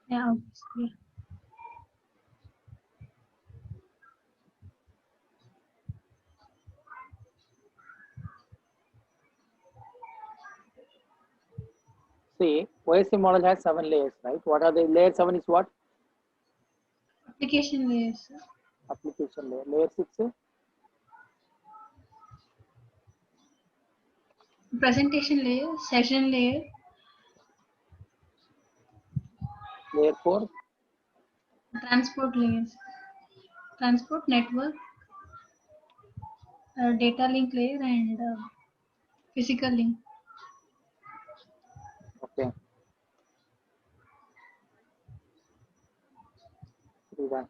Yeah, obviously. See, OSI model has 7 layers, right? What are the layer 7 is what? Application layers. Application layer. Layer 6, Presentation layer, session layer, layer 4, transport layers, transport network, data link layer, and physical link. okay. Done.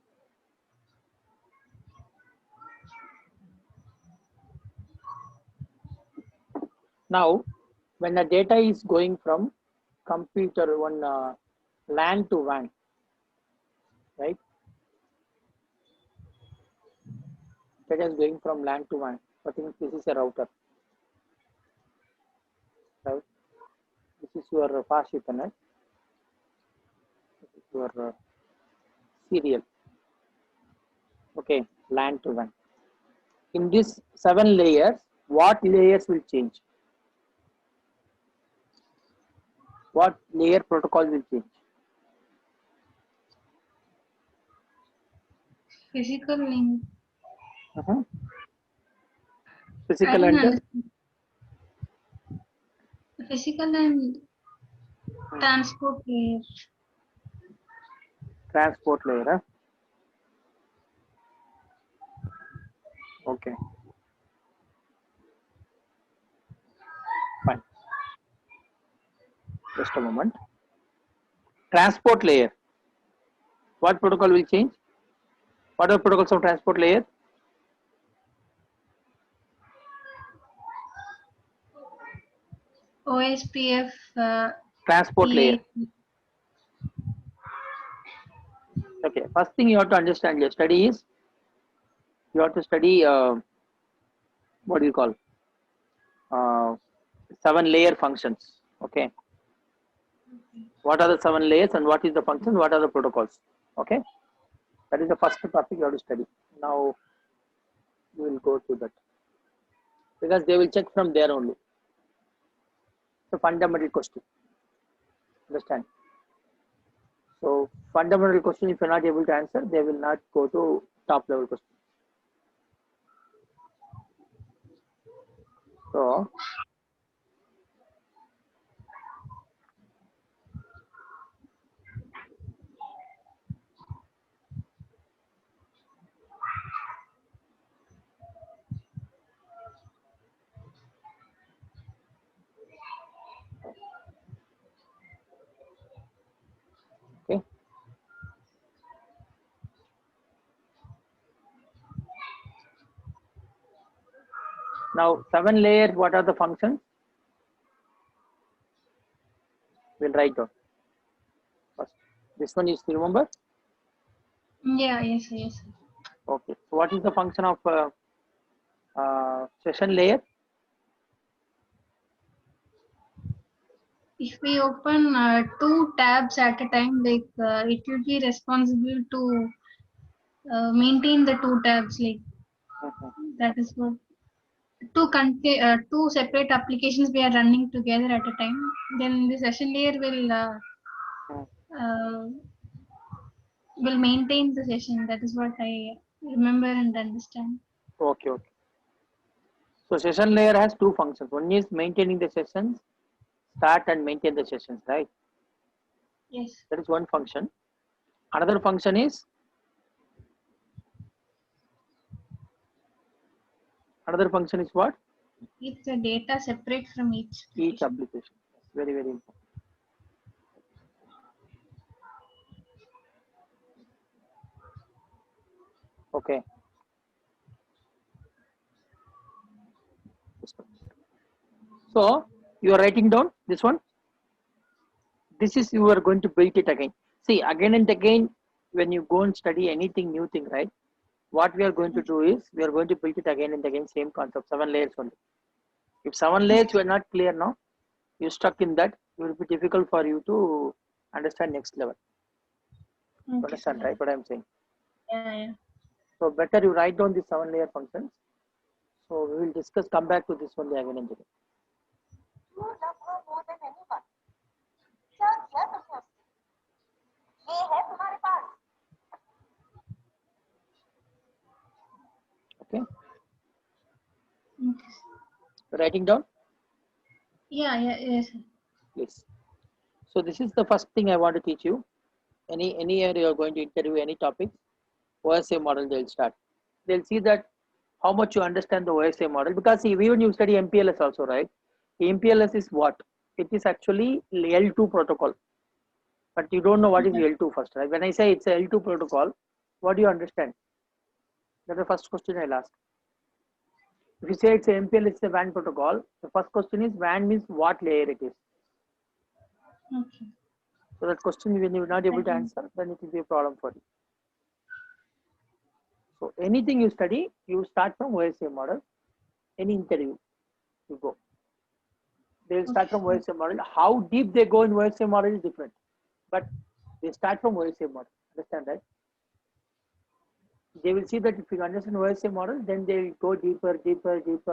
Now, when the data is going from computer one LAN to WAN, right? Data is going from LAN to WAN. I think this is a router, right? This is your fast Ethernet. This is your serial. Okay, LAN to WAN. In this 7 layers, what layers will change? What layer protocol will change? Physical link. Uh-huh. I Physical didn't and understand. Physical and transport layer. transport layer. Huh? Okay, fine. Just a moment. Transport layer. What protocol will change? What are the protocols of transport layer? OSPF, Transport layer. PA. Okay. First thing you have to understand your study is you have to study what do you call uh, 7 layer functions. Okay. What are the 7 layers and what is the function? What are the protocols? Okay. That is the first topic you have to study. Now we will go to that because they will check from there only. It's a fundamental question. Understand? So fundamental question, if you're not able to answer, they will not go to top level question. So okay. Now 7 layers, what are the functions? We'll write down first. This one is remember. Yeah, yes, yes. Okay. So what is the function of session layer? If we open two tabs at a time, like it will be responsible to maintain the two tabs. Like Mhm. that is what two separate applications we are running together at a time. Then the session layer uh, will maintain the session. That is what I remember and understand. Okay, okay. So session layer has two functions. One is maintaining the sessions, start and maintain the sessions, right? Yes, That is one function. Another function is what? keep the data separate from each Each application. application. Very, very important. Okay. So you are writing down this one. This is you are going to build it again. See, again and again, when you go and study anything new thing, right? What we are going to do is we are going to build it again and again, same concept, 7 layers only. If 7 layers you are not clear now, you stuck in that, it will be difficult for you to understand next level. Okay, Understand, sir. right? What I'm saying. Yeah. So better you write down these 7-layer functions. So we will discuss. Come back to this only again and again. You love her more than anyone. क्या किया तुमने उसके? ये है तुम्हारे पास. Okay. Okay. Writing down, Yeah. Yes, sir. please. So this is the first thing I want to teach you. Any year you are going to interview any topic, OSA model they'll start. They'll see that how much you understand the OSA model, because see, even you study MPLS also, right? MPLS is what? It is actually L2 protocol, but you don't know what is Yeah. L2 first, right? When I say it's a L2 protocol, what do you understand? That's the first question I'll ask. If you say it's a MPLS, it's a WAN protocol, the first question is WAN means what layer it is. Okay. So that question, when you're not able to answer, then it will be a problem for you. So anything you study, you start from OSA model. Any interview you go, they will start from OSA model. How deep they go in OSA model is different, but they start from OSA model. Understand that? They will see that if you understand OSA model, then they will go deeper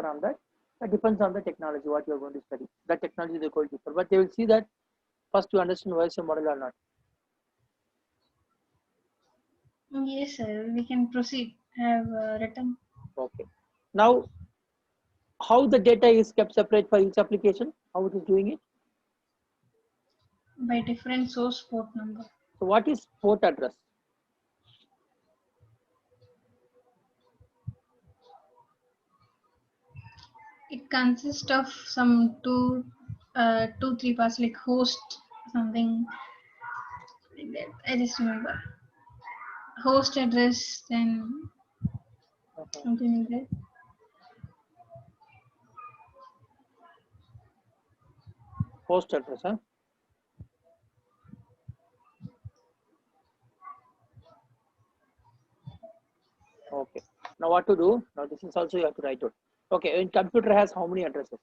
on that. That depends on the technology what you are going to study. That technology they go deeper, but they will see that first you understand OSA model or not. Yes, sir. We can proceed. I have written. Okay. Now, how the data is kept separate for each application? How it is doing it? By different source port number. So what is port address? It consists of some two, three parts like host, something like that. I just remember host address, then something like that. Host address, huh? Okay. Now what to do? Now this is also you have to write out. Okay, in computer has how many addresses?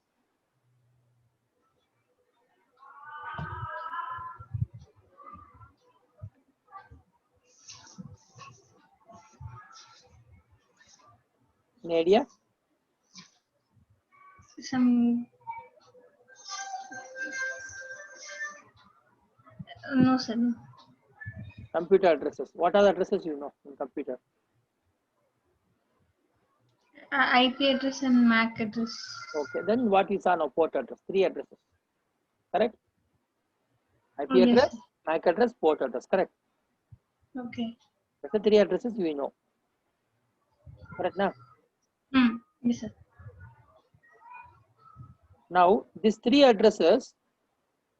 Any idea? Some no, sir. No. Computer addresses. What are the addresses you know in computer? IP address and MAC address. Okay, then what is on a port address? 3 addresses. Correct? IP Oh, yes, address, sir. MAC address, port address. Correct? Okay. That's the 3 addresses we know. Correct now? Yes, sir. Now these 3 addresses,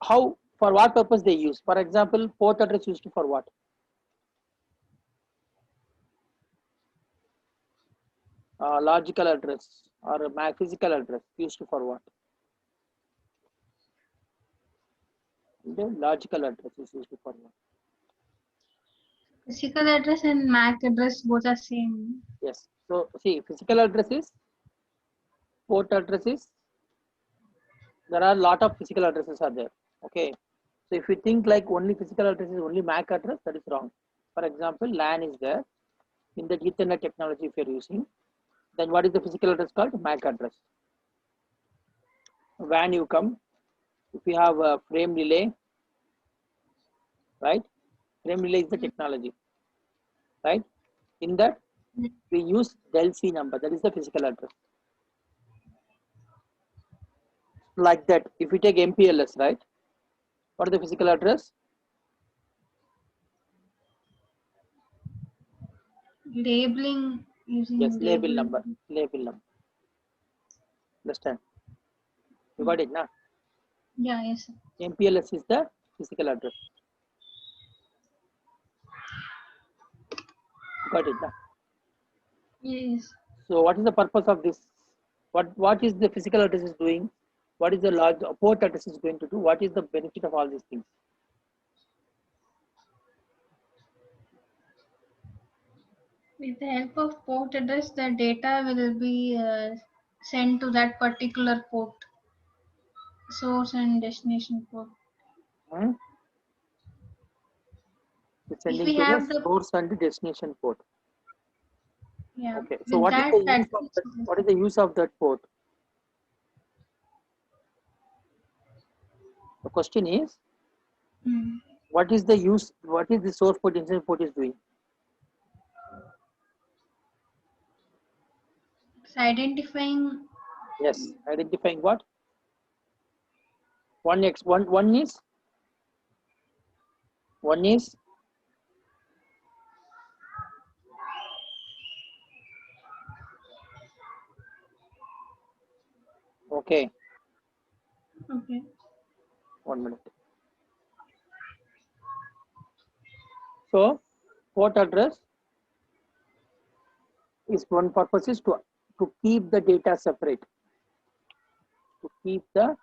how, for what purpose they use? For example, port address used for what? Logical address or a MAC physical address used for what? The logical address is used for what? Physical address and MAC address both are same. Yes. So see, physical address is, port address is, there are a lot of physical addresses are there. Okay. So if you think like only physical address is only MAC address, that is wrong. For example, LAN is there. In the Ethernet technology, if you're using, then what is the physical address called? MAC address. WAN you come, if you have a frame relay, right? Frame relay is the technology, right? In that, we use del C number, that is the physical address. Like that, if we take MPLS, right? What is the physical address? Labeling using Yes, label label. number, label number. Understand? You got it, na? Yeah, yes, sir. MPLS is the physical address. Got it, na? Yes. So what is the purpose of this? What is the physical address is doing? What is the large port address is going to do? What is the benefit of all these things? With the help of port address, the data will be sent to that particular port, source and destination port. Hmm? It's If sending we to the have the source and destination port. yeah, Okay. So with what is that the use address. of that? What is the use of that port? The question is, Hmm. what is the use? What is the source port destination port is doing? It's identifying. Yes, identifying what? One is okay. Okay. 1 minute. So port address is one purpose is to keep the data separate. To keep the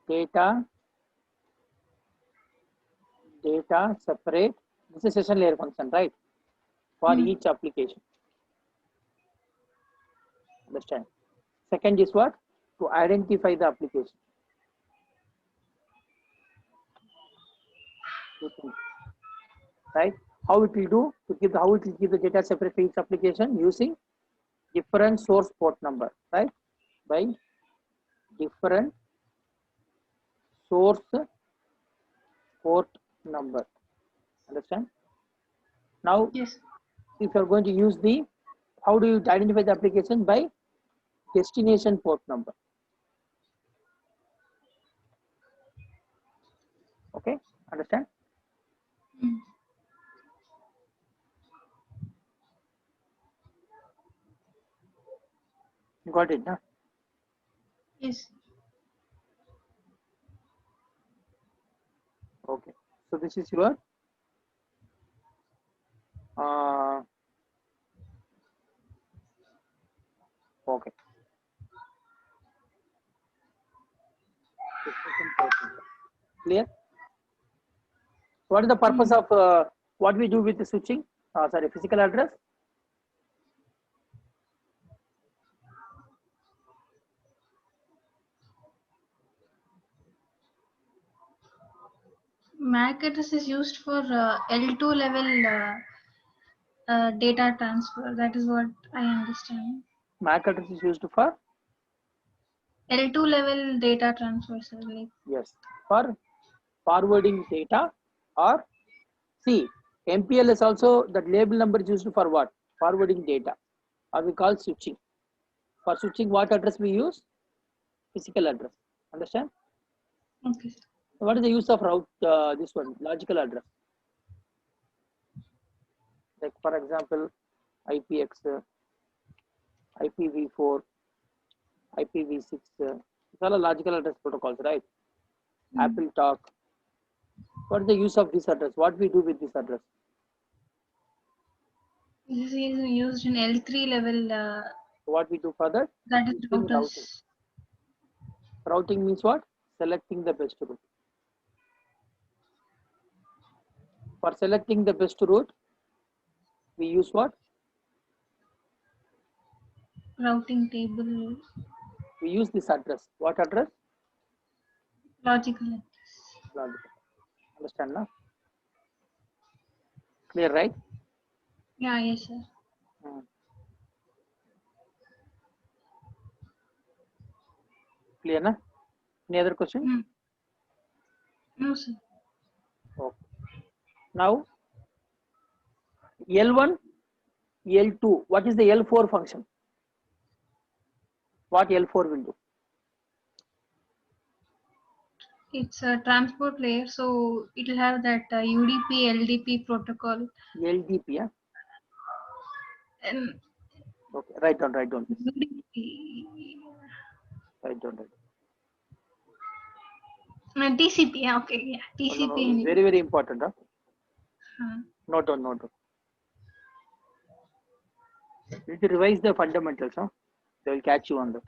data separate. This is session layer function, right? For Hmm. each application. Understand? Second is what? To identify the application. Two things, right? How it will do to keep how it will keep the data separate for each application using different source port number, right? By different source port number. Understand? Now, Yes. if you are going to use the, how do you identify the application? By destination port number. Okay, understand? Hmm. You got it, huh? Yes. Okay. So this is your okay. Destination port number. Clear? What is the purpose Hmm. of what we do with the switching? Sorry, physical address. MAC address is used for L2 level data transfer. That is what I understand. MAC address is used for, L2 level data transfer, sir. Like, yes, for forwarding data, or see, MPL is also that label number is used for what? Forwarding data, or we call switching. For switching, what address we use? Physical address. Understand? okay, sir. What is the use of route? This one, logical address. Like for example, IPX, IPv4, IPv6. It's all a logical address protocols, right? Hmm. Apple Talk. What is the use of this address? What we do with this address? This is used in L3 level. What we do further? That is Using routing. routers. Routing means what? Selecting the best route. For selecting the best route, we use what? Routing table. We use this address. What address? Logical address. Logical. Understand now? Clear, right? Yeah, yes, sir. Hmm. Clear, na? Any other question? Hmm. No, sir. Okay. Now, L1, L2. What is the L4 function? What L4 will do? It's a transport layer, so it will have that UDP, LDP protocol. LDP, yeah? And Okay, write down, please. UDP. Write down. TCP, yeah, okay, yeah. No, no, TCP no. and Very, very important, huh? uh, Note down, note down. You need to revise the fundamentals, huh? They will catch you on that.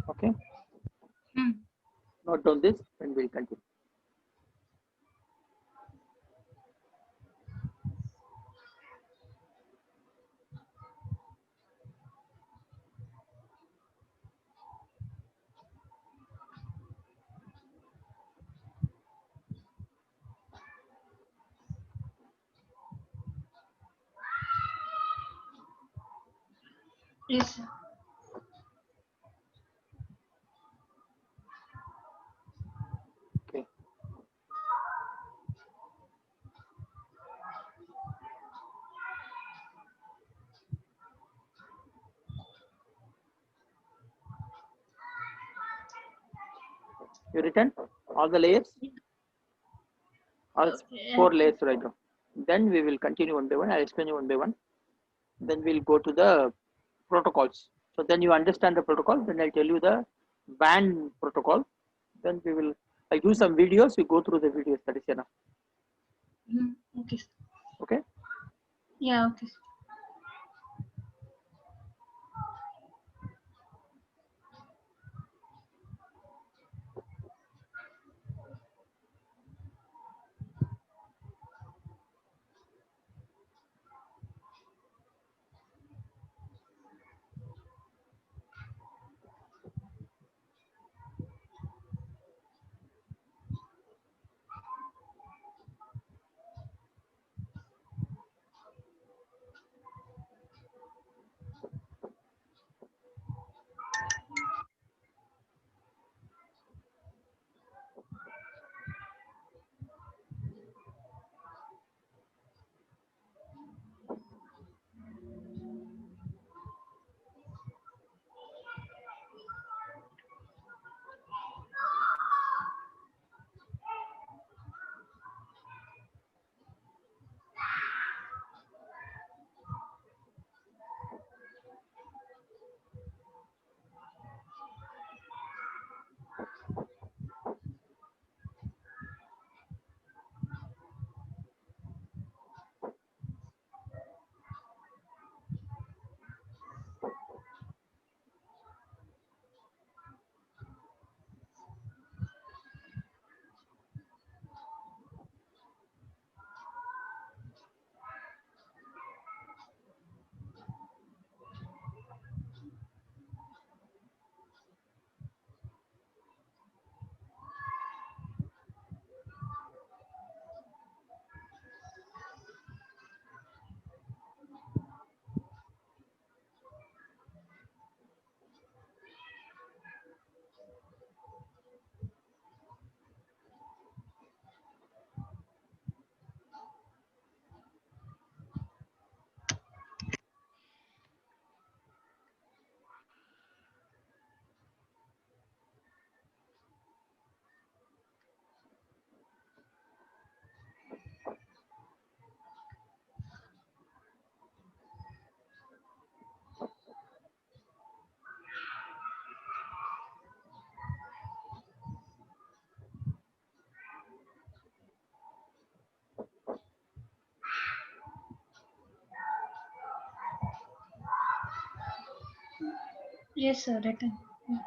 Okay, Hmm. note down this and we'll continue. Yes, sir. Okay. You written all the layers, all Okay. 4 layers right now. Then we will continue one by one. I'll explain you one by one. Then we'll go to the protocols. So then you understand the protocol. Then I'll tell you the WAN protocol. Then I'll do some videos. You go through the videos. That is enough. Hmm. Okay, sir. Okay. Yeah, okay, sir. Yes, sir. Written. Yeah.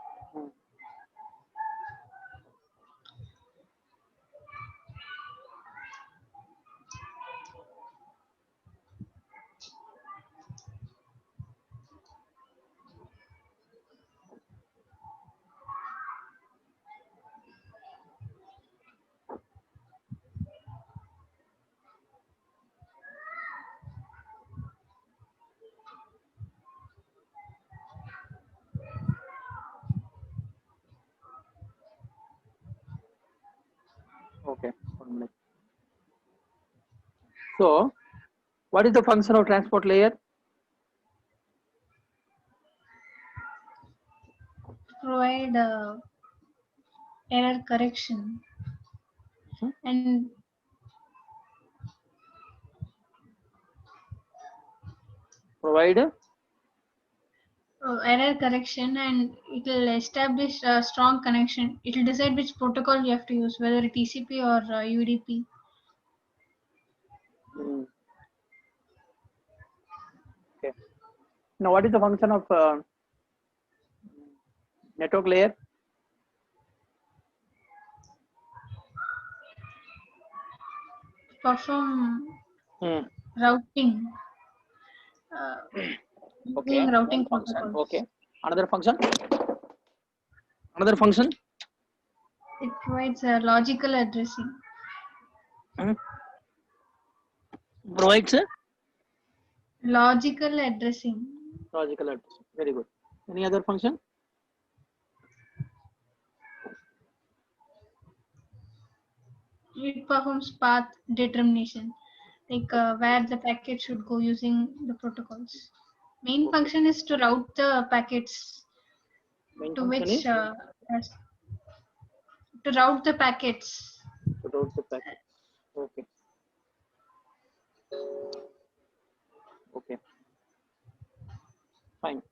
Okay. 1 minute. So, what is the function of transport layer? Provide error correction Hmm? and Provide. error correction, and it will establish a strong connection. It will decide which protocol you have to use, whether it TCP or UDP. Hmm. Okay. Now, what is the function of Network layer. Perform Hmm. routing. Okay, Using routing one function. protocols. Okay, another function. Another function. It provides a logical addressing. Hmm. Provides a Logical addressing. logical address. Very good. Any other function? It performs path determination, like where the packet should go using the protocols. Main Okay. function is to route the packets Main to function is which to route the packets. to route the packet. Okay. Okay. Fine.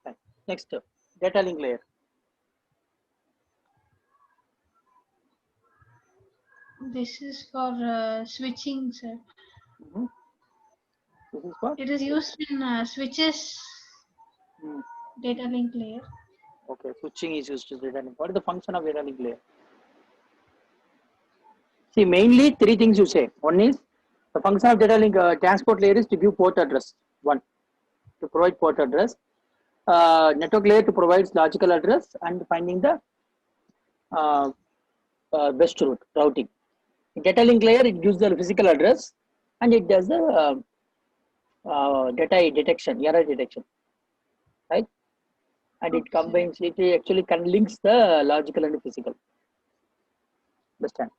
Fine. Next, data link layer. This is for switching, sir. Mhm. This is what? It is used in switches Hmm. data link layer. Okay. Switching is used to data link. What is the function of data link layer? See, mainly three things you say. One is the function of data link transport layer is to give port address. One, to provide port address. Network layer to provide logical address and finding the uh, best route routing. Data link layer, it gives the physical address and it does the data detection, error detection, right? And it Okay, sir. combines, it actually links the logical and the physical. Understand?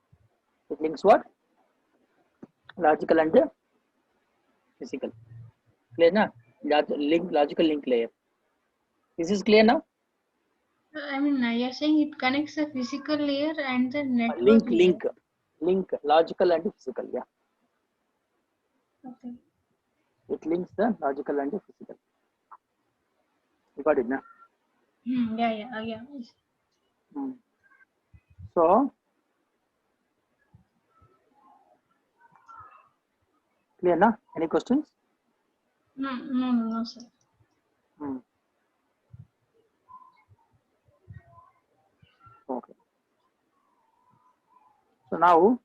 It links what? Logical and the physical. Clear now? Logical link layer. This is clear now? I mean, you're saying it connects the physical layer and the network Link, layer. logical and physical. Yeah, Okay. it links the logical and the physical. You got it now? Yeah. Hmm. So, clear now? Any questions? No, sir. Hmm. Okay. So now,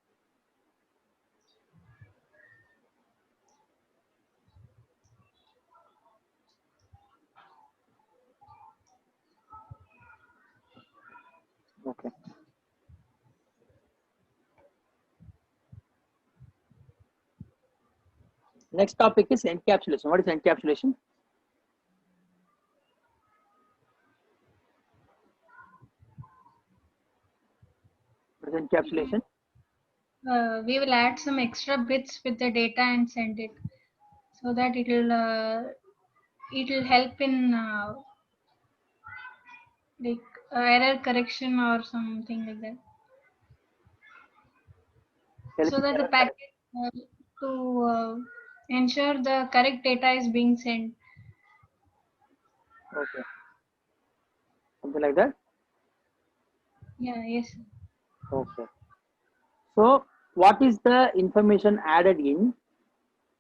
okay. Next topic is encapsulation. What is encapsulation? What is encapsulation? We will add some extra bits with the data and send it, so that it'll help in like error correction or something like that, so Helping that the error packet correction. to ensure the correct data is being sent. Okay. Something like that. Yes. Okay. So, what is the information added in?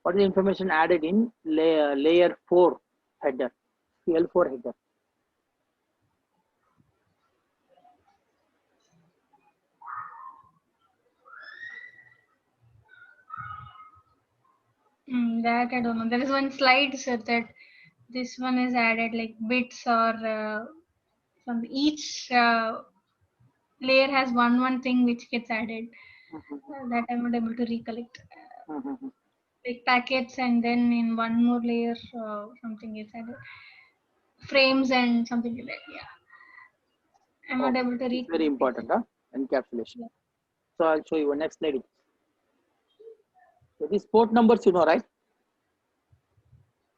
What is the information added in layer 4 header, L4 header? That I don't know. There is one slide said that this one is added like bits or from each layer has one thing which gets added. That I'm not able to recollect. Like packets and then in one more layer something gets added. Frames and something like that. Yeah. I'm not Okay. able to It's very recollect important, exactly. encapsulation. Yeah. So, I'll show you next slide. So, these port numbers, you know, right?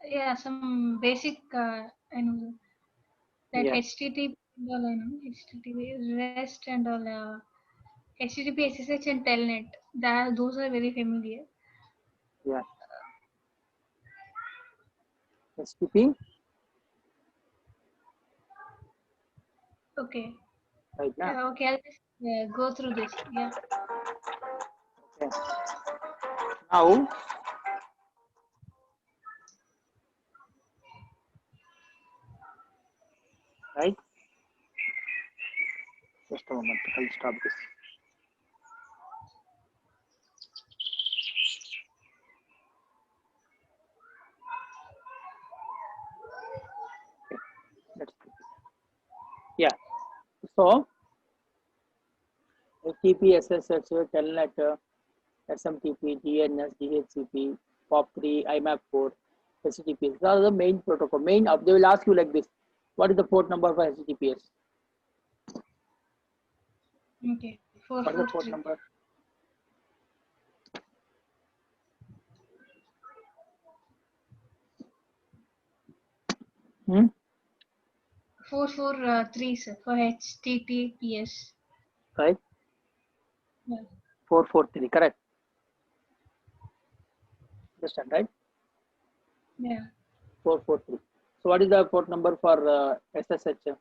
Yeah, some basic I know that Yeah. HTTP and all I know. HTTP REST and all HTTP, SSH and Telnet. Those are very familiar. Yeah. HTTP, Okay. right now. Okay, I'll just go through this. Yeah. Okay. Now, moment. I'll stop this. Okay, let's see. Yeah. So FTP, SSH, Telnet, SMTP, DNS, DHCP, POP3, IMAP4, HTTPS. These are the main protocol. They will ask you like this: what is the port number for HTTPS? Okay. What is the port 443. number? Hmm? 443, sir, for HTTPS. Right? Yeah. 443, correct. Understand, right? Yeah. 443. So what is the port number for SSH?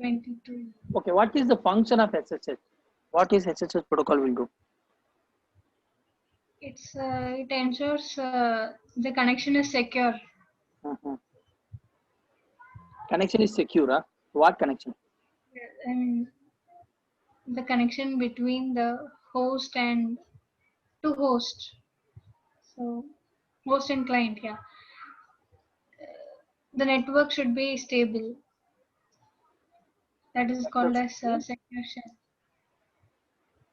22. Okay, what is the function of SSH? What is SSH protocol will do? It ensures the connection is secure. Mhm. Connection is secure. Huh? What connection? I mean, the connection between the host and to host. So, host and client, yeah. The network should be stable. That is called as secure shell.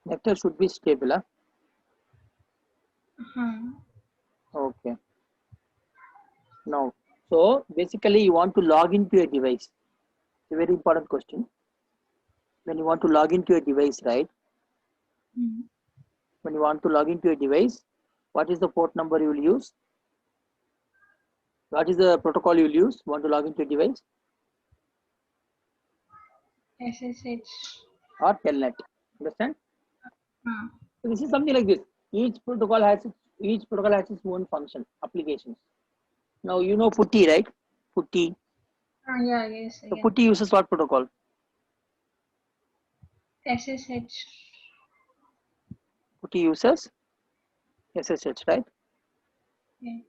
Network should be stable. Huh? Uh-huh. Okay. Now, so basically you want to log into a device. It's a very important question. When you want to log into a device, right? Mm. When you want to log into a device, what is the port number you will use? What is the protocol you will use? Want to log into a device? SSH. Or telnet. Understand? Uh, So this is something like this. Each protocol has its own function, applications. Now you know PuTTY, right? PuTTY. yeah, yes, So yeah. PuTTY uses what protocol? SSH. PuTTY uses SSH, right? Yeah.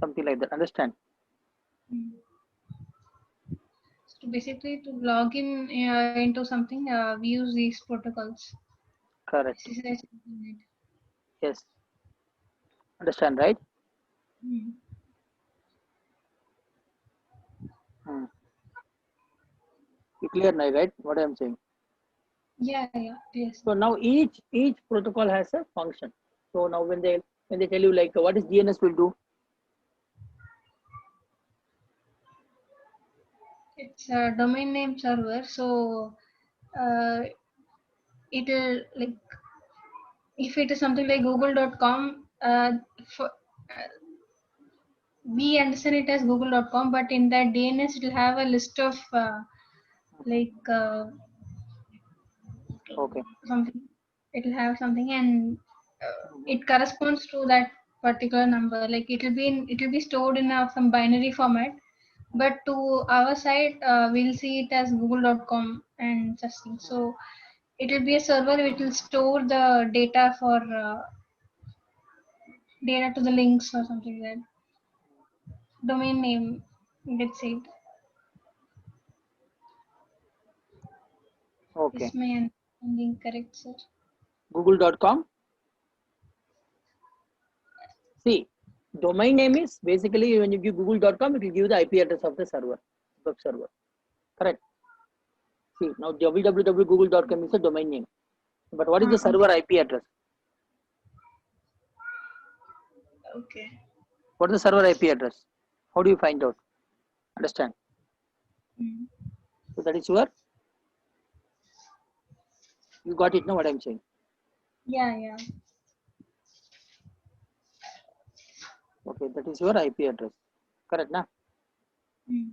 Something like that. Understand? Mm. So basically, to log in into something, we use these protocols. Correct. SSH. Internet. Yes. Understand, right? Mm. Hmm. You clear now, right? What I am saying. Yeah, yes. So now each protocol has a function. So now when they tell you like what is DNS will do? It's a domain name server, so uh, it'll like if it is something like google.com, we understand it as google.com, but in that DNS it'll have a list of like Okay. something. It'll have something, and Mhm. it corresponds to that particular number. Like it'll be stored in some binary format, but to our side, we'll see it as google.com and such things. So it will be a server which will store the data for data to the links or something like that. Domain name gets it. Okay. Is my understanding correct, sir? Google.com. See, domain name is basically when you give google.com, it will give the IP address of the server, web server. Correct. See, now www.google.com is a domain name. But what is the server Okay. IP address? Okay. What is the server IP address? How do you find out? Understand? Mm. So that is you got it now what I'm saying. Yeah. Okay, that is your IP address. Correct, na? Mm.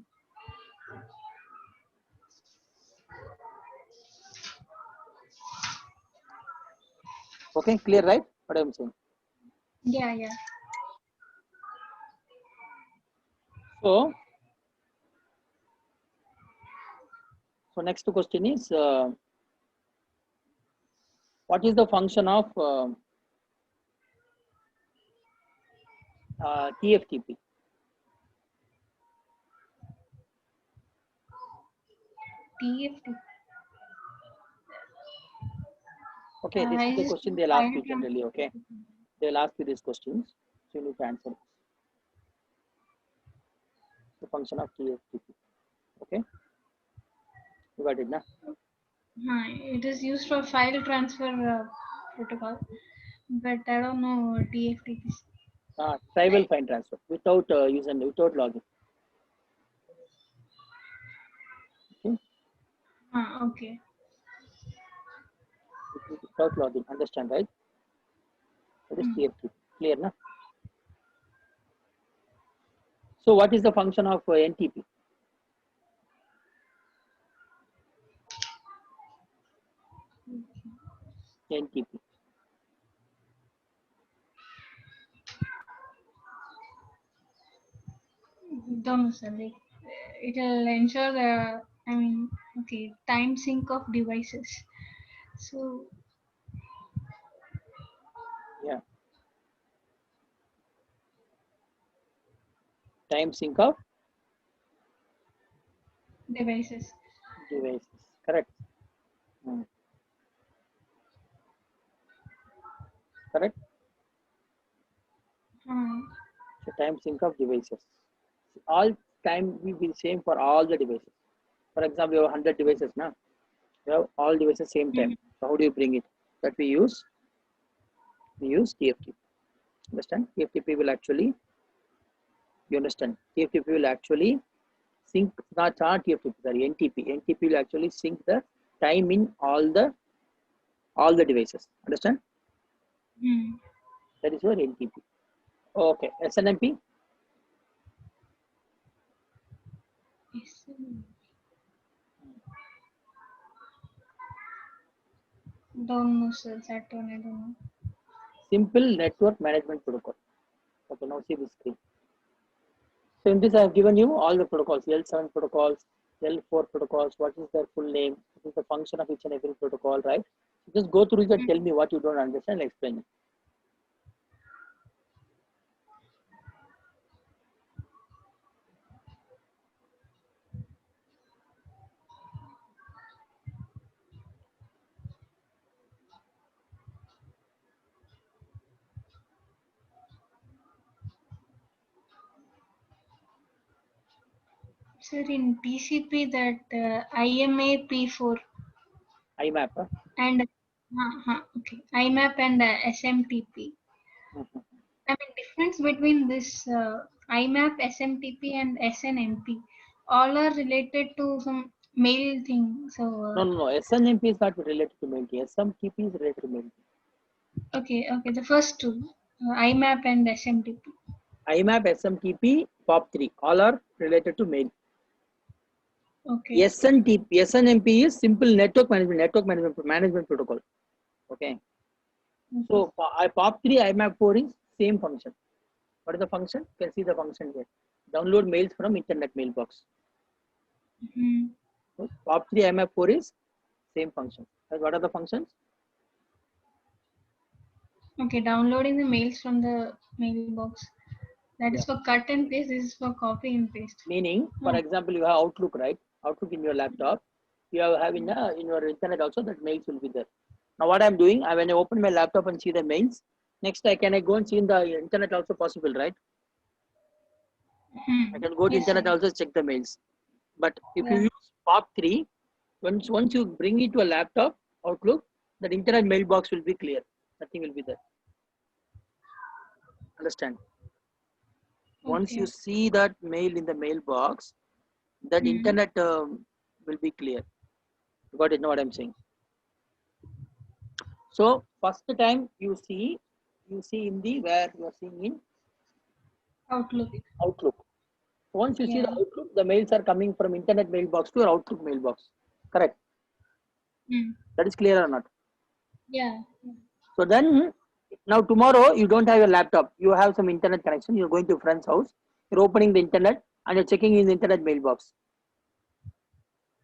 Okay, clear, right? What I'm saying. Yeah. So next question is what is the function of TFTP? TFT. Okay, this I is the just question they'll ask file you generally. Okay, transfer. they'll ask you these questions, so you need to answer the function of TFTP. Okay, you got it, na? It is used for file transfer protocol, but I don't know TFTP. Tribal file transfer without without login. Okay, Okay. without login. Understand, right? That is TFTP. Clear, na? So, what is the function of NTP? NTP. Don't know, sir. Like, it will ensure the, okay, time sync of devices. So, Yeah. Time sync of devices. devices. Correct. Correct. So time sync of devices. All time will be same for all the devices. For example, you have 100 devices now. You have all devices same time. So how do you bring it? That we use TFTP. Understand? TFTP will actually, you understand? TFTP will actually sync, not TFTP, sorry, NTP. NTP will actually sync the time in all the devices. Understand? That is your NTP. Okay, SNMP. Yes. Don't know, sir. That one I don't know. Simple network management protocol. Okay, now see the screen. So in this, I have given you all the protocols, L7 protocols, L4 protocols, what is their full name, what is the function of each and every protocol, right? Just go through that, tell me what you don't understand, and explain it. Sir, in TCP, that IMA P4 IMAP. and okay, IMAP and SMTP. Difference between this IMAP, SMTP, and SNMP, all are related to some mail thing. So, No. SNMP is not related to mail. SMTP is related to mail. okay, the first two, IMAP and SMTP. IMAP, SMTP, POP3, all are related to mail. Okay. SNMP is simple network management protocol. Okay. So POP3, IMAP4 is same function. What is the function? You can see the function here. Download mails from internet mailbox. So POP3, IMAP4 is same function. And what are the functions? Okay, downloading the mails from the mailbox. That is for cut and paste. This is for copy and paste. Meaning, for example, you have Outlook, right? Outlook in your laptop. You have in your internet also that mails will be there. Now, what I'm doing, when I open my laptop and see the mails, next I go and see in the internet also possible, right? I can go to internet also check the mails. But if you use POP3, once you bring it to a laptop, Outlook, that internet mailbox will be clear. Nothing will be there. Understand? Once you see that mail in the mailbox, that internet will be clear. You got it? Know what I'm saying? So first time you see in the where you are seeing in Outlook. Once you see the Outlook, the mails are coming from internet mailbox to your Outlook mailbox. Correct? That is clear or not? Yeah. So then now tomorrow you don't have a laptop. You have some internet connection. You're going to a friend's house. You're opening the internet and you're checking in the internet mailbox.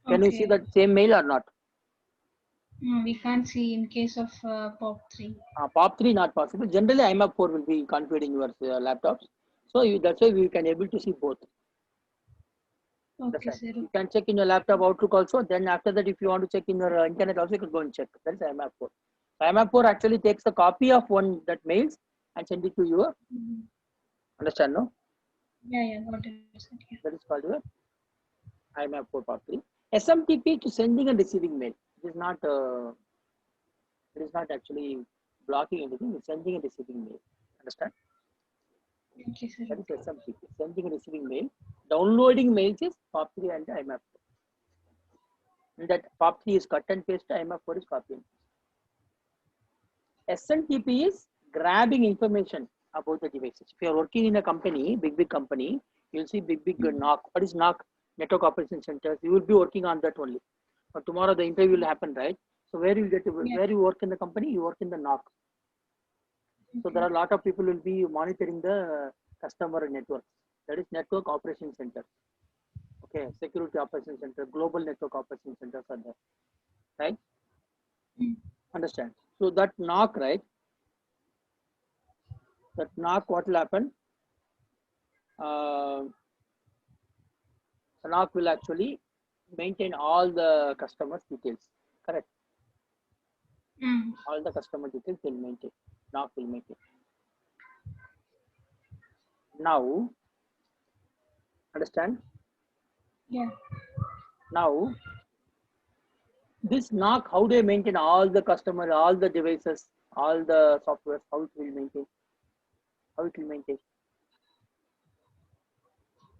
Can you see that same mail or not? We can't see in case of POP3. POP3 not possible. Generally, IMAP4 will be configured in your laptops. So that's why we can able to see both. Okay, sir. You can check in your laptop Outlook also. Then after that, if you want to check in your internet also, you can go and check. That is IMAP4. IMAP port actually takes a copy of one that mails and send it to your, understand, no? Yeah, got it. Yeah. That is called your IMAP port POP3. SMTP to sending and receiving mail. It is not actually blocking anything, it's sending and receiving mail. Understand? Okay, sir. That is SMTP, sending and receiving mail. Downloading mails is POP3 and IMAP 4. And that POP3 is cut and paste, IMAP 4 is copy and paste. SMTP is grabbing information about the devices. If you are working in a company, big company, you'll see big NOC. What is NOC? Network Operation Centers. You will be working on that only. But tomorrow the interview will happen, right? So where you get to, where you work in the company, you work in the NOC. So there are a lot of people will be monitoring the customer network. That is Network Operation Center. Okay, Security Operation Center, Global Network Operation Centers are there, right? Understand? So that NOC, right? That NOC, what will happen? The NOC will actually maintain all the customers' details. Correct? All the customer details will maintain. NOC will maintain. Now, understand? Yeah. Now, this NOC, how do I maintain all the customer, all the devices, all the software? How it will maintain? How it will maintain?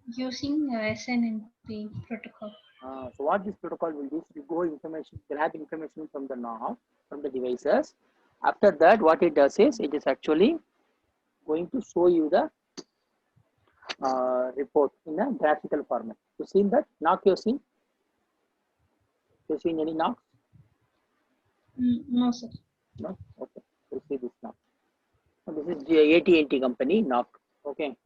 Using SNMP protocol. So what this protocol will do is it will go information, grab information from the NOC, from the devices. After that, what it does is it is actually going to show you the report in a graphical format. You seen that NOC? You've seen? You seen any NOC? No, sir. No. Okay. We'll see this now. So this is AT&T company NOC. Okay.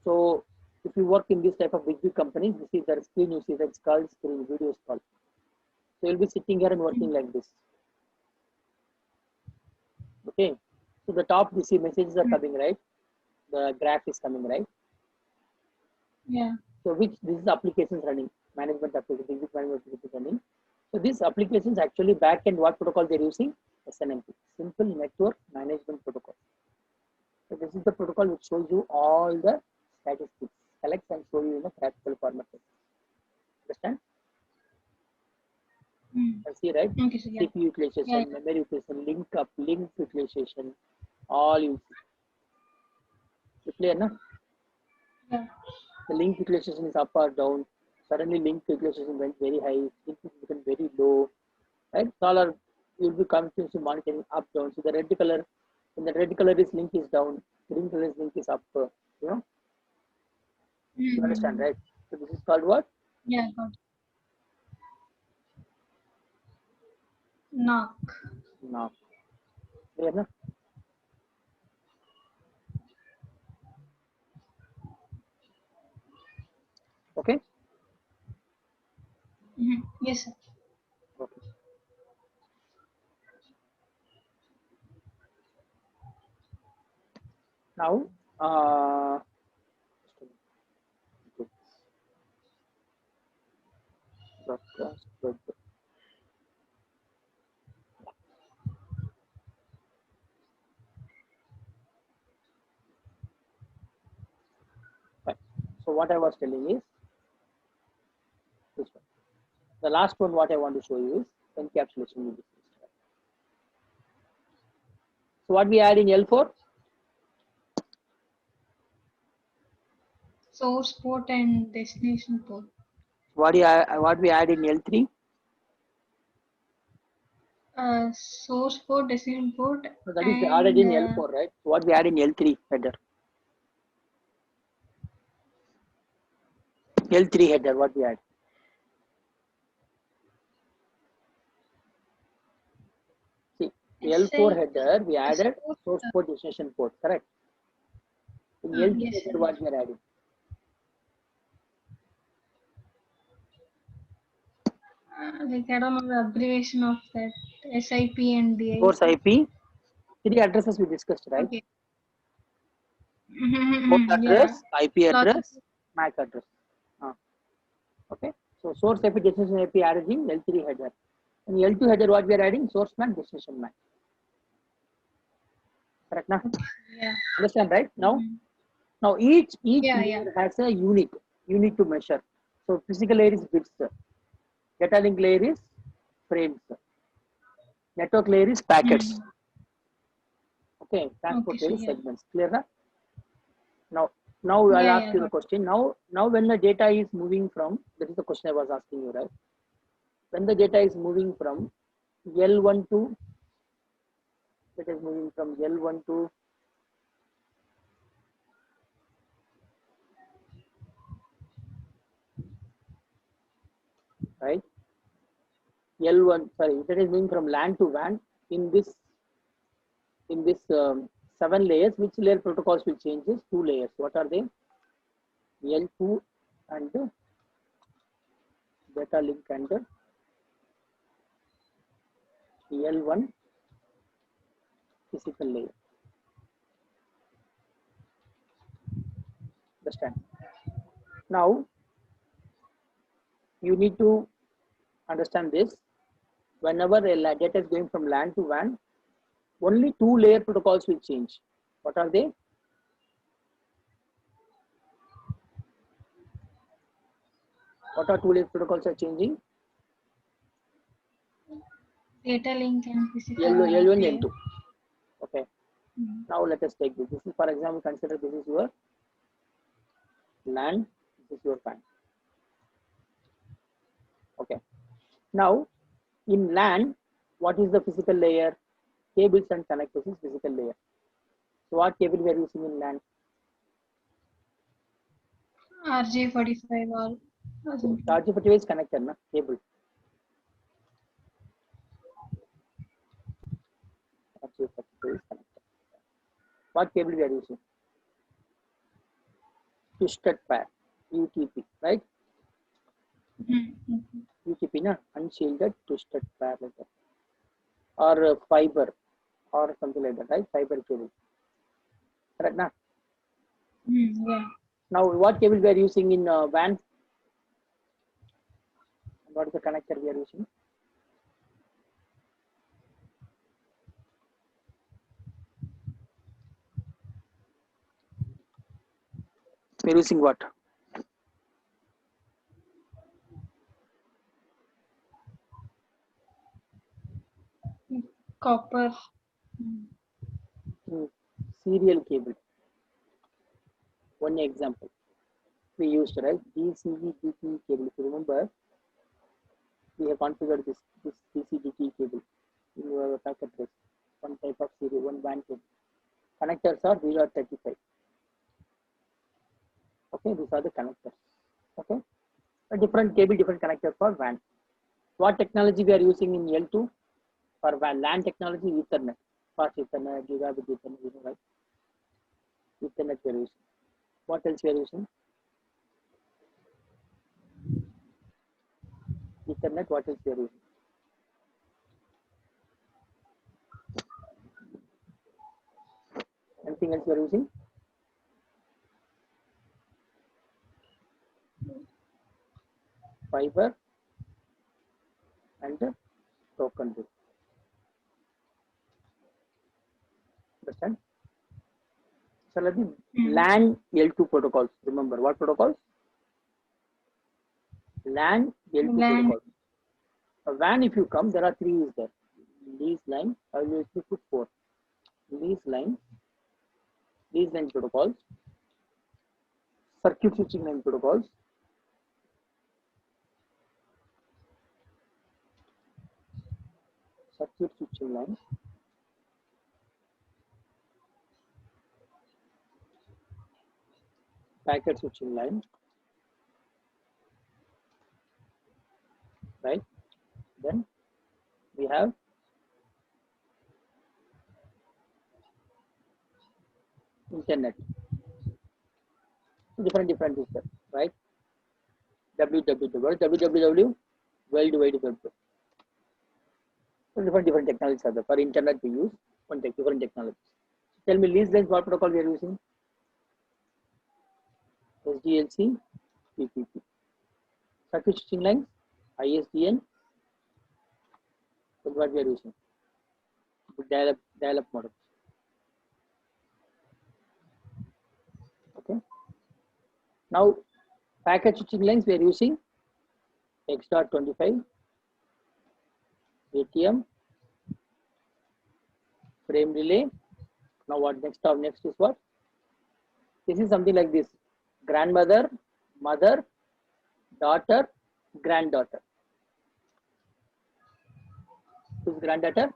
So if you work in this type of big companies, this is their screen. You see that's called screen, video call. So you'll be sitting here and working like this. Okay. So the top, you see messages are coming, right? The graph is coming, right? Yeah. So which this is applications running, management application, management application running. So these applications actually back end what protocol they're using? SNMP, Simple Network Management Protocol. So this is the protocol which shows you all the statistics, collects and show you in a graphical format. Understand? You see, right? Okay, sir. Yeah. CPU utilization, Yeah. memory utilization, link utilization, all you see. You clear, na? Yeah. The link utilization is up or down. Suddenly link utilization went very high, link is become very low, right? All are, you'll be continuously monitoring up, down. So the red color, when the red color is link is down, green color is link is up, you know? You understand, right? So this is called what? Yeah, got it. NOC. NOC. Clear, na? Okay? Yes, sir. Okay. Now, broadcast. Fine. So what I was telling is this one. The last one, what I want to show you is encapsulation with this. So what we add in L4? Source port and destination port. What we add in L3? Source port, destination port, So that is and added in L4, right? So what we add in L3 header? L3 header, what we add? See, L4 header, we added source port, destination port, correct? In L3 yes, header, what we are adding? like I don't know the abbreviation of that SIP and DIP. Source IP, 3 addresses we discussed, right? Okay. Port address, Yeah. IP address, MAC address. Okay. So source IP, destination IP added in L3 header. In L2 header, what we are adding? Source MAC, destination MAC. Correct now? Yeah. Understand, right? Now, Mhm. now each Yeah, layer has a unit to measure. So physical layer is bits. Data link layer is frames. Network layer is packets. Mhm. Okay, transport Okay, layer so is yeah. segments. Clear now? Now I'll Yeah, ask yeah, you the got question. Now when the data is moving from, that is the question I was asking you, right? When the data is moving from L1 to, it is moving from L1 to, right? L1, sorry, that is moving from LAN to WAN in this 7 layers. Which layer protocols will change? Is 2 layers. What are they? L2 and data link and L1 physical layer. Understand? Now you need to understand this. Whenever a data is going from LAN to WAN, only 2 layer protocols will change. What are they? What are 2 layer protocols are changing? Data link and physical L1, layer. L2. Okay. Mhm. Now let us take this. This is, for example, consider this is your LAN, this is your WAN. Okay. Now in LAN, what is the physical layer? Cables and connectors is physical layer. So what cable we are using in LAN? RJ45 or something. RJ45 is connector, na? Cable. RJ45 is connector. What cable we are using? Twisted pair, UTP, right? Mhm. UTP, na? Unshielded twisted pair, like that. Or fiber, or something like that, right? Fiber cable. Correct, na? Yeah. Now, what cable we are using in WAN? What is the connector we are using? We are using what? Copper. Mhm. Serial cable. One example we used, right? DCV-DT cable. If you remember, we have configured this DCDT cable in your packet trace. One type of serial, one WAN cable. Connectors are 0.35. Okay, these are the connectors. Okay, a different cable, different connector for WAN. What technology we are using in L2 for WAN? LAN technology, Ethernet, fast Ethernet, gigabit Ethernet, you know, right? Ethernet we are using. What else we are using? Ethernet. What else we are using? Anything else we are using? Fiber and token bit. Understand? So let me Mhm. LAN L2 protocols. Remember what protocols? LAN L2 LAN. protocols. WAN, if you come, there are 3 is there. Lease line, I will usually put 4. Lease line protocols, circuit switching line protocols, circuit switching line, packet switching line, right? Then we have internet. Different is there, right? www, World Wide Web. So different technologies are there. For internet we use different technologies. Tell me, lease lines, what protocol we are using? SDLC, TCP. Circuit switching lines, ISDN, That's what we are using. Dial-up modem. Okay. Now, packet switching lines we are using X.25, ATM, frame relay. Now, what next? Next is what? This is something like this: grandmother, mother, daughter, granddaughter. Who's granddaughter?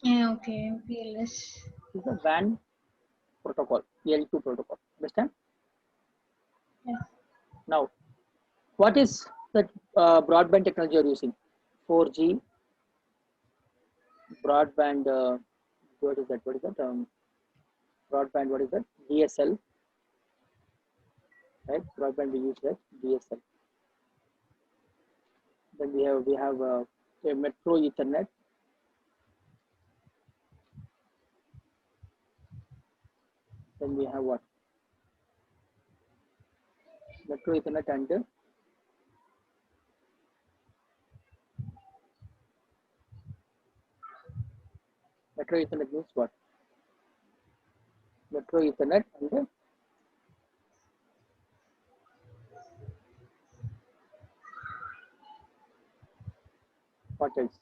Yeah, okay, PLS. This is a WAN protocol, L2 protocol. Understand? Yeah. Now, what is the broadband technology you're using? 4G, broadband, what is that? Broadband, what is that? DSL, right? Broadband we use that, DSL. Then we have a Metro Ethernet. Then we have what? Metro Ethernet and Metro Ethernet means what? Metro Ethernet and what else?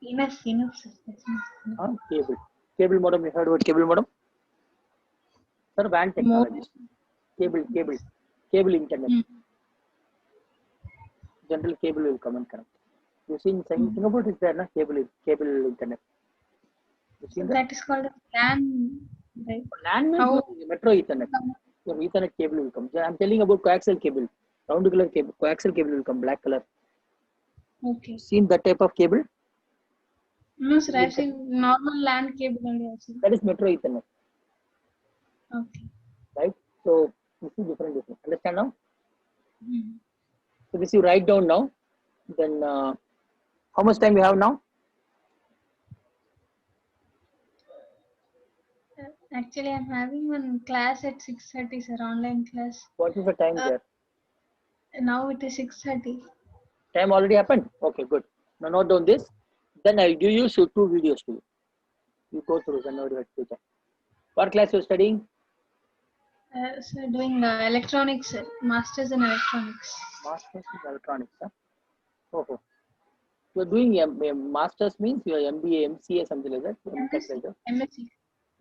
Enough, sir. That's enough. Cable. Cable modem. You heard about cable modem? Sir, WAN technologies. Cable internet. General cable will come and connect. You see in Singapore is there, na? Cable internet. So that is called a LAN, right? LAN means Metro Ethernet. Your Ethernet cable will come. I'm telling about coaxial cable. Round color cable, coaxial cable will come, black color. Okay. Seen that type of cable? No, sir. I've seen normal LAN cable only. I've seen. That is Metro Ethernet. Okay. Right? So this is different. Understand now? Mm. So this you write down now. Then how much time we have now? Actually, I'm having one class at 6:30, sir. Online class. What is the time there? Now it is 6:30. Time already happened? Okay, good. Now note down this. Then I'll give you 2 videos to you. You go through whenever you have free time. What class you're studying? So doing electronics, sir. Masters in electronics. Masters in electronics. Huh? Oh. You're doing masters means your MBA, MCA, something like that.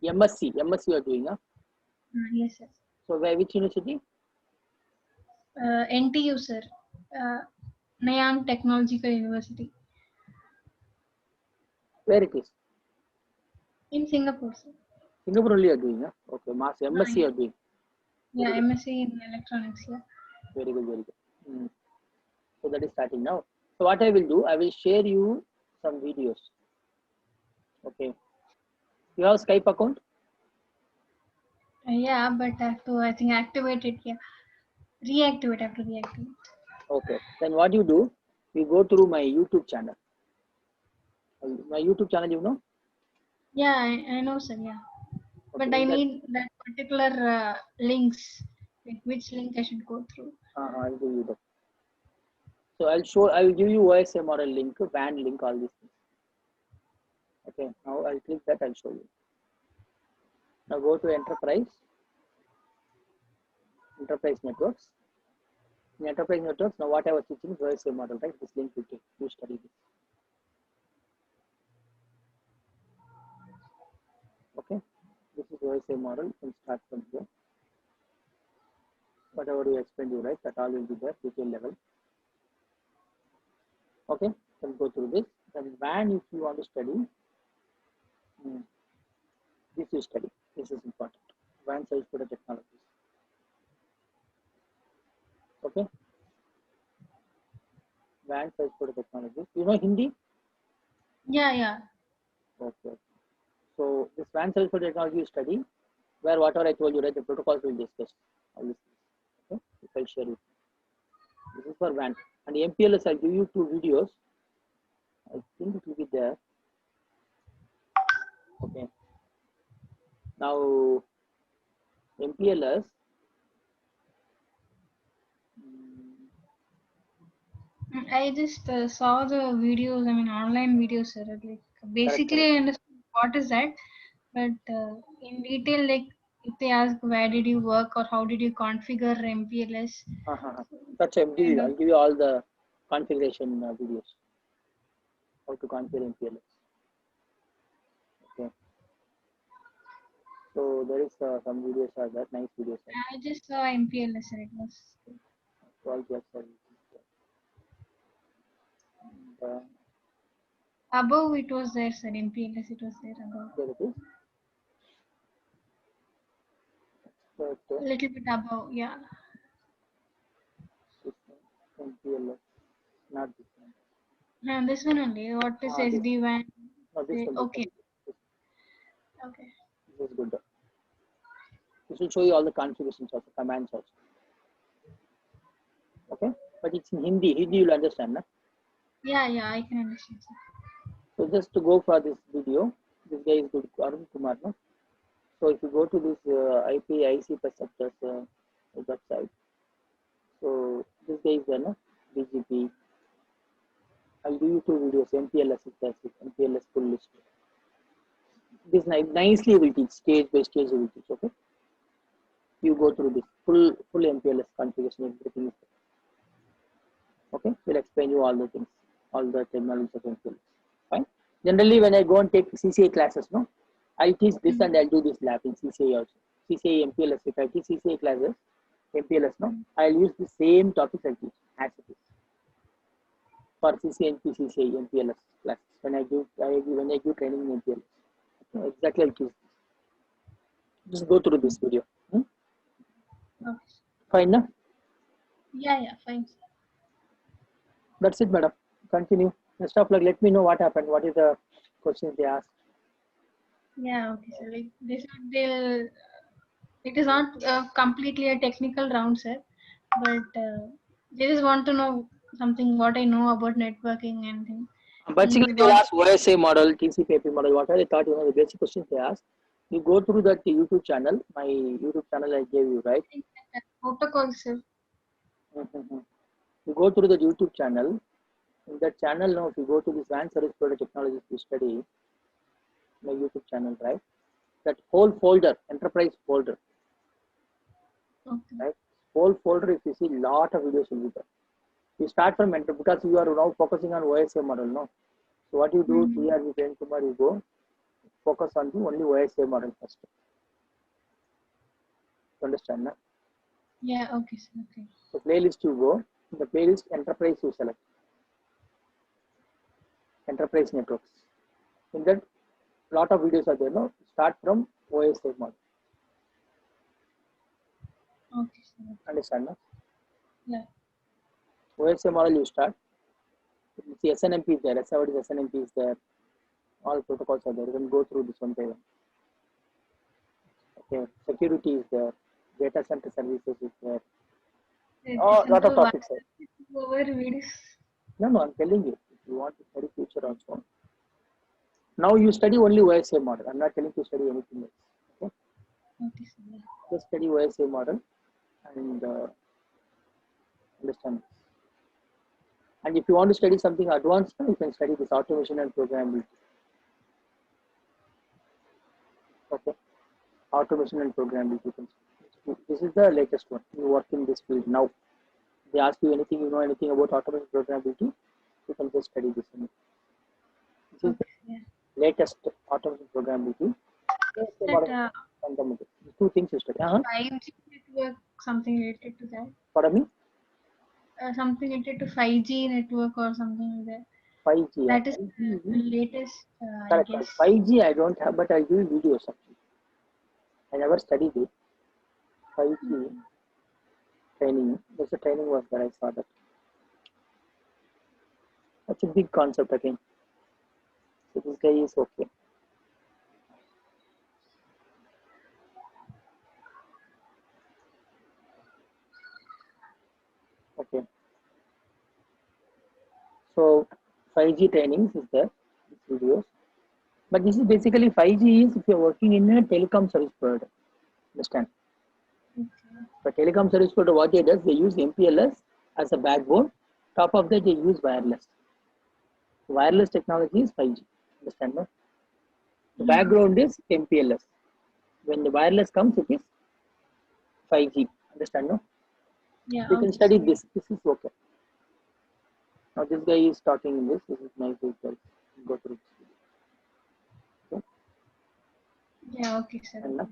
MSc. MSc you are doing, huh? Yes, sir. So which university? NTU, sir. Nanyang Technological University. Where it is? In Singapore, sir. Singapore only you are doing, huh? Okay, MSc you are doing. Yeah, MSc in electronics. Yeah. Very good. So that is starting now. So what I will do, I will share you some videos. Okay. You have Skype account? Yeah, but I have to, I think, activate it. Yeah. Reactivate. I have to reactivate. Okay. Then what you do, you go through my YouTube channel. My YouTube channel, you know? Yeah, I know, sir. Yeah. Okay, But I need that particular links. Like which link I should go through. I'll give you that. So I'll give you OSM or a link, WAN link, all these things. Okay, now I'll click that, I'll show you. Now go to enterprise networks. In enterprise networks, now what I was teaching is OSM model, right? This link you take, you study this. Okay, this is OSM model. You can start from here. Whatever we explained you, right? That all will be there, detail level. Okay, then go through this. Then WAN, if you want to study, this you study. This is important. WAN service provider technologies. Okay. WAN service provider technologies. You know Hindi? Yeah. Okay. So this WAN service provider technology you study, where whatever I told you, right? The protocols will discuss. All this. Okay. I'll share it. This is for WAN. And MPLS, I'll give you 2 videos. I think it will be there. Okay. Now MPLS. I just saw the videos, I mean, online videos, sir. Like, Correct, basically, correct. I understand what is that, but in detail, like, if they ask where did you work or how did you configure MPLS, Uh-huh. That's I'll give I you. I'll don't. give you all the configuration videos. How to configure MPLS. Okay. So there is some videos are there, nice videos are I just saw MPLS, sir. It was there. All jobs are and, above. It was there, sir. MPLS. It was there above. there it is. But A little bit above, yeah. this MPLS, not this one. And this one only. What is This SD WAN? no, this one. This one. Okay. This, Okay. this is good. This will show you all the configurations also, commands also. Okay, but it's in Hindi. Hindi you'll understand, na? Yeah, yeah, I can understand, sir. So just to go for this video, this guy is good, Arun Kumar, no? So if you go to this IC Perceptors website, so this guy is there, no? BGP. I'll give you two videos. MPLS is there, MPLS full list. This nicely will teach, stage by stage will teach. Okay, you go through this full MPLS configuration, everything is there. Okay, we'll explain you all the things, all the technologies of MPLS. Fine. Generally, when I go and take CCA classes, no, I'll teach this and I'll do this lab in CCA also. CCA MPLS. If I teach CCA classes, MPLS, no, I'll use the same topics I teach as it is for CCA, CCA, MPLS classes. When I give training in MPLS, okay, exactly I'll teach. Just go through this video. Okay. Fine, na? Yeah, yeah, fine, sir. That's it, madam. Continue. Best of luck. Let me know what happened. What is the questions they asked? Yeah, okay, sir. Like this, they'll. It is not completely a technical round, sir, but they just want to know something what I know about networking and things. Basically, And they will what? ask OSA model, TCP/IP model, whatever they thought, the basic questions they asked. You go through that YouTube channel, my YouTube channel I gave you, right? Protocol, sir. You go through the YouTube channel. In that channel, now, if you go to this WAN service provider technologies you study, my YouTube channel, right? That whole folder, enterprise folder, Okay. right? Whole folder, if you see, lot of videos will be there. You start from because you are now focusing on OSA model, no? So what you do here with Ren Kumar, you go focus on the only OSA model first. You understand, na? Yeah, okay, sir. Okay. So playlist you go, in the playlist enterprise you select. Enterprise networks. In that, lot of videos are there, no? Start from OSA model. Okay, sir. Understand, na? Yeah. OSA model you start. You see SNMP is there, what is SNMP is there. All protocols are there. You can go through this one by one. Okay, security is there, data center services is there. Oh, lot of topics are. Over videos. No, I'm telling you, if you want to study future also. Now you study only OSA model. I'm not telling you to study anything else. Okay, Okay, sir. just study OSA model and understand. And if you want to study something advanced, you can study this automation and programmability. Okay, automation and programmability. This is the latest one. You work in this field now. They ask you anything, you know anything about automation programmability, you can just study this one. This is Yeah. the latest automation programmability. That Fundamental. Two things you study. 5G network, something related to that. Pardon me? Something related to 5G network or something like that. 5G. That is 5G. the latest, I Correct. guess. 5G I don't have, but I do videos actually. I never studied it. 5G training. There's a training was there. I saw that. That's a big concept again. So this guy is okay. Okay. So 5G trainings is there. These videos. But this is basically 5G is if you're working in a telecom service provider. Understand? Okay. For telecom service provider, what they does, they use MPLS as a backbone Top of that, they use wireless. Wireless technology is 5G. Understand? No? The background is MPLS. When the wireless comes, it is 5G. Understand? No? Yeah. You can Okay, study sir. this. This is okay. Now this guy is talking in this. This is nice. Go through. Okay. Yeah. Okay, sir. And now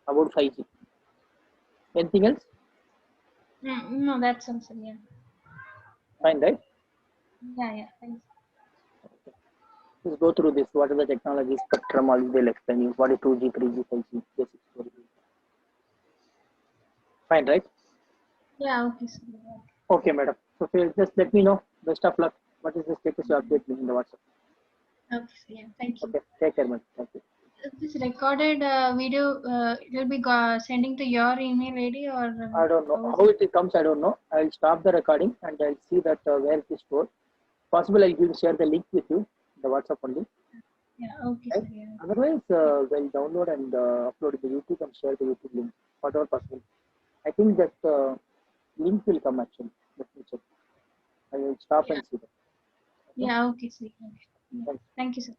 about 5G. Anything else? No, that's all, sir. Yeah. Fine, right? Yeah. Yeah. Thanks. Just go through this. What are the technologies, spectrum, all they'll explain you. What is 2G, 3G, 5G, basic story. Fine, right? Yeah. Okay, sir. Yeah. Okay, madam. So just let me know. Best of luck. What is the status? You update me in the WhatsApp. Okay, sir. Yeah. Thank you. Okay. Take care, madam. Thank you. This recorded video, it will be sending to your email ID or I don't know how is how it? it comes. I don't know. I'll stop the recording and I'll see that where it is stored. Possible, I'll share the link with you, the WhatsApp only. Yeah. Okay, Right? sir. Yeah. Otherwise, we'll download and upload the YouTube and share the YouTube link. Whatever possible. I think that link will come actually. Let me check. I will stop Yeah. and see that. Okay. Yeah. Okay, sir. Okay. Yeah. Thanks. Thank you, sir.